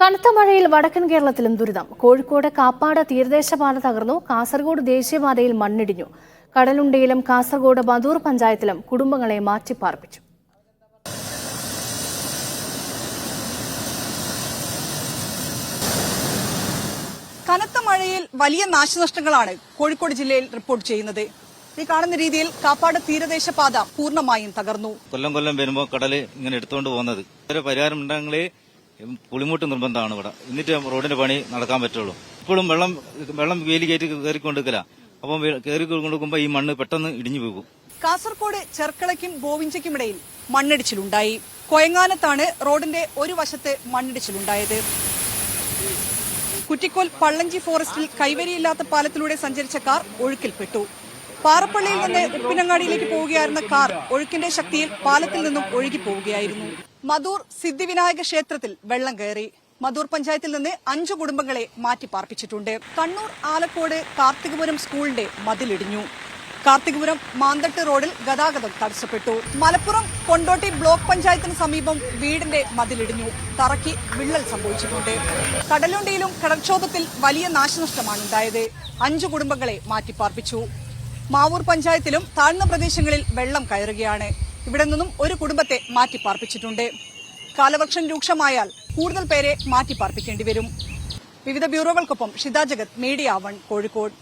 കനത്ത മഴയിൽ വടക്കൻ കേരളത്തിലും ദുരിതം. കോഴിക്കോട് കാപ്പാട് തീരദേശപാത തകർന്നു. കാസർഗോഡ് ദേശീയപാതയിൽ മണ്ണിടിഞ്ഞു. കടലുണ്ടിയിലും കാസർഗോഡ് മധൂർ പഞ്ചായത്തിലും കുടുംബങ്ങളെ മാറ്റിപ്പാർപ്പിച്ചു. കനത്ത മഴയിൽ വലിയ നാശനഷ്ടങ്ങളാണ് കോഴിക്കോട് ജില്ലയിൽ റിപ്പോർട്ട് ചെയ്യുന്നത്. ഈ കാണുന്ന രീതിയിൽ കാപ്പാട് തീരദേശപാത പൂർണ്ണമായും തകർന്നു. കൊല്ലം വരുമ്പോൾ കടല് ഇങ്ങനെ എടുത്തുകൊണ്ട് പോകുന്നത് ഒരു പരിഹാരം ഉണ്ടെങ്കിലേ പുളിമുട്ട് നിർബന്ധമാണ് ഇവിടെ. എന്നിട്ട് റോഡിന്റെ പണി നടക്കാൻ പറ്റുള്ളൂ. ഇപ്പോഴും വെള്ളം വേലി കയറ്റി കയറിക്കൊണ്ടിരിക്കില്ല. അപ്പം കയറിക്കൊണ്ടിരിക്കുമ്പോൾ ഈ മണ്ണ് പെട്ടെന്ന് ഇടിഞ്ഞു പോകും. കാസർഗോഡ് ചെർക്കളയ്ക്കും ഗോവിഞ്ചയ്ക്കുമിടയിൽ മണ്ണിടിച്ചിലുണ്ടായി. കൊയങ്ങാനത്താണ് റോഡിന്റെ ഒരു വശത്ത് മണ്ണിടിച്ചിലുണ്ടായത്. കുറ്റിക്കോൽ പള്ളഞ്ചി ഫോറസ്റ്റിൽ കൈവരിയില്ലാത്ത പാലത്തിലൂടെ സഞ്ചരിച്ച കാർ ഒഴുക്കിൽപ്പെട്ടു. പാറപ്പള്ളിയിൽ നിന്ന് ഉപ്പിനങ്ങാടിയിലേക്ക് പോവുകയായിരുന്ന കാർ ഒഴുക്കിന്റെ ശക്തിയിൽ പാലത്തിൽ നിന്നും ഒഴുകി പോവുകയായിരുന്നു. മധൂർ സിദ്ധിവിനായക ക്ഷേത്രത്തിൽ വെള്ളം കയറി. മധൂർ പഞ്ചായത്തിൽ നിന്ന് 5 കുടുംബങ്ങളെ മാറ്റിപ്പാർപ്പിച്ചിട്ടുണ്ട്. കണ്ണൂർ ആലക്കോട് കാർത്തികപുരം സ്കൂളിന്റെ മതിലിടിഞ്ഞു. കാർത്തികപുരം മാന്തട്ട് റോഡിൽ ഗതാഗതം തടസ്സപ്പെട്ടു. മലപ്പുറം കൊണ്ടോട്ടി ബ്ലോക്ക് പഞ്ചായത്തിന് സമീപം വീടിന്റെ മതിലിടിഞ്ഞു. തറയ്ക്ക് വിള്ളൽ സംഭവിച്ചിട്ടുണ്ട്. കടലുണ്ടിയിലും കടൽക്ഷോഭത്തിൽ വലിയ നാശനഷ്ടമാണ് ഉണ്ടായത്. 5 കുടുംബങ്ങളെ മാറ്റിപ്പാർപ്പിച്ചു. മാവൂർ പഞ്ചായത്തിലും താഴ്ന്ന പ്രദേശങ്ങളിൽ വെള്ളം കയറുകയാണ്. ഇവിടെ നിന്നും ഒരു കുടുംബത്തെ മാറ്റിപ്പാർപ്പിച്ചിട്ടുണ്ട്. കാലവർഷം രൂക്ഷമായാൽ കൂടുതൽ പേരെ മാറ്റിപ്പാർപ്പിക്കേണ്ടി വരും. വിവിധ ബ്യൂറോകൾക്കൊപ്പം ഷിത ജഗത്, മീഡിയ 1, കോഴിക്കോട്.